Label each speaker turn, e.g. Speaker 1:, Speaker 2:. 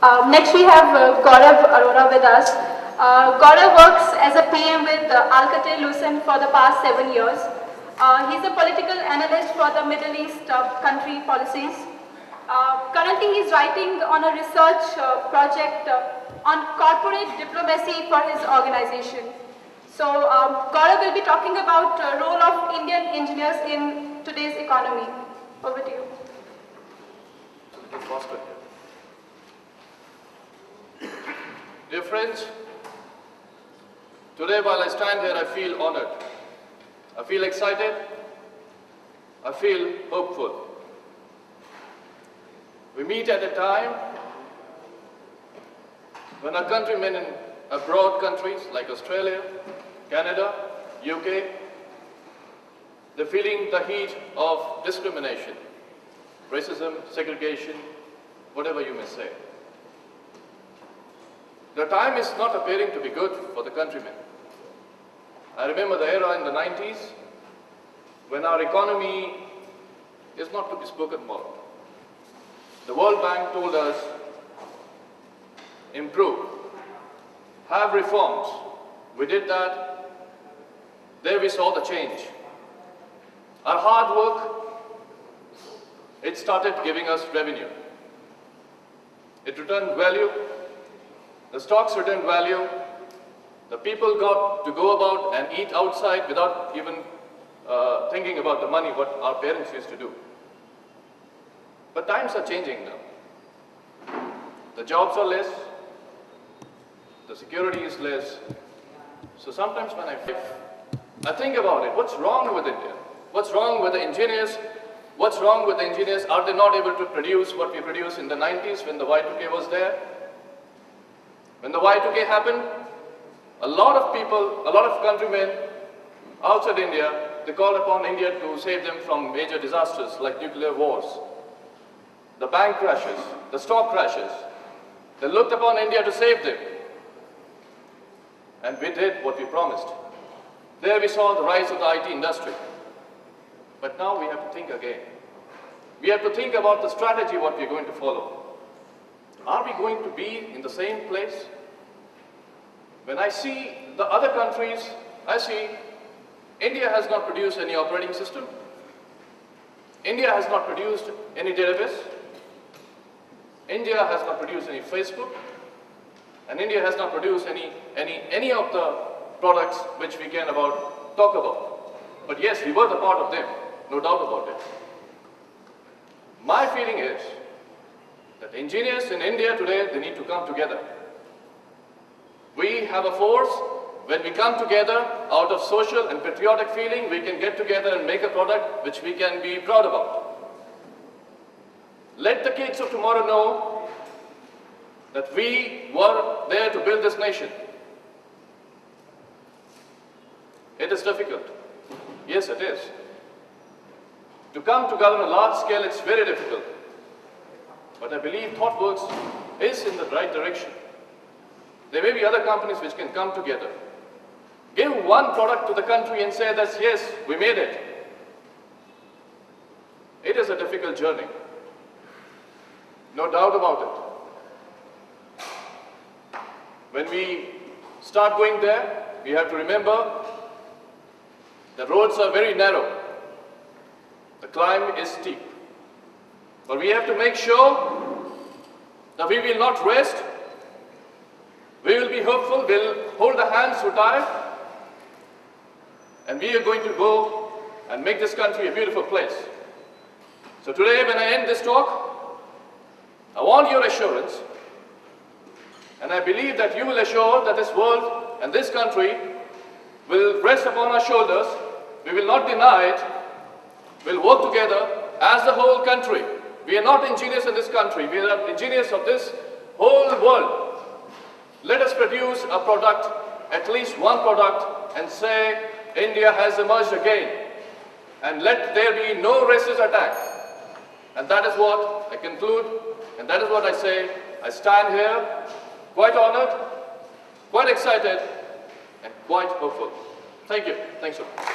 Speaker 1: Next we have Gaurav Arora with us. Gaurav works as a PM with Alcatel-Lucent for the past 7 years. He's a political analyst for the Middle East country policies. Currently he is writing on a research project on corporate diplomacy for his organization. So Gaurav will be talking about the role of Indian engineers in today's economy. Over to you.
Speaker 2: Dear friends, today while I stand here, I feel honored. I feel excited. I feel hopeful. We meet at a time when our countrymen in abroad countries like Australia, Canada, UK, they're feeling the heat of discrimination, racism, segregation, whatever you may say. The time is not appearing to be good for the countrymen. I remember the era in the 90s when our economy is not to be spoken about. The World Bank told us, improve, have reforms. We did that. There we saw the change. Our hard work, it started giving us revenue. It returned value. The stocks returned value. The people got to go about and eat outside without even thinking about the money, what our parents used to do. But times are changing now. The jobs are less. The security is less. So sometimes when I think about it, what's wrong with India? What's wrong with the engineers? What's wrong with the engineers? Are they not able to produce what we produced in the 90s when the Y2K was there? When the Y2K happened, a lot of people, a lot of countrymen outside India, they called upon India to save them from major disasters like nuclear wars, the bank crashes, the stock crashes. They looked upon India to save them. And we did what we promised. There we saw the rise of the IT industry. But now we have to think again. We have to think about the strategy, what we're going to follow. Are we going to be in the same place? When I see the other countries, I see India has not produced any operating system. India has not produced any database. India has not produced any Facebook. And India has not produced any of the products which we can talk about. But yes, we were the part of them, no doubt about it. My feeling is that engineers in India today, they need to come together. We have a force. When we come together out of social and patriotic feeling, we can get together and make a product which we can be proud about. Let the kids of tomorrow know that we were there to build this nation. It is difficult. Yes, it is. To come together on a large scale, it's very difficult. But I believe ThoughtWorks is in the right direction. There may be other companies which can come together. Give one product to the country and say that, yes, we made it. It is a difficult journey. No doubt about it. When we start going there, we have to remember the roads are very narrow. The climb is steep. But we have to make sure that we will not rest. We will be hopeful, we'll hold the hands who tired, and we are going to go and make this country a beautiful place. So today, when I end this talk, I want your assurance, and I believe that you will assure that this world and this country will rest upon our shoulders. We will not deny it. We'll work together as the whole country. We are not engineers in this country. We are engineers of this whole world. Let us produce a product, at least one product, and say India has emerged again. And let there be no racist attack. And that is what I conclude, and that is what I say. I stand here quite honored, quite excited, and quite hopeful. Thank you. Thanks so much.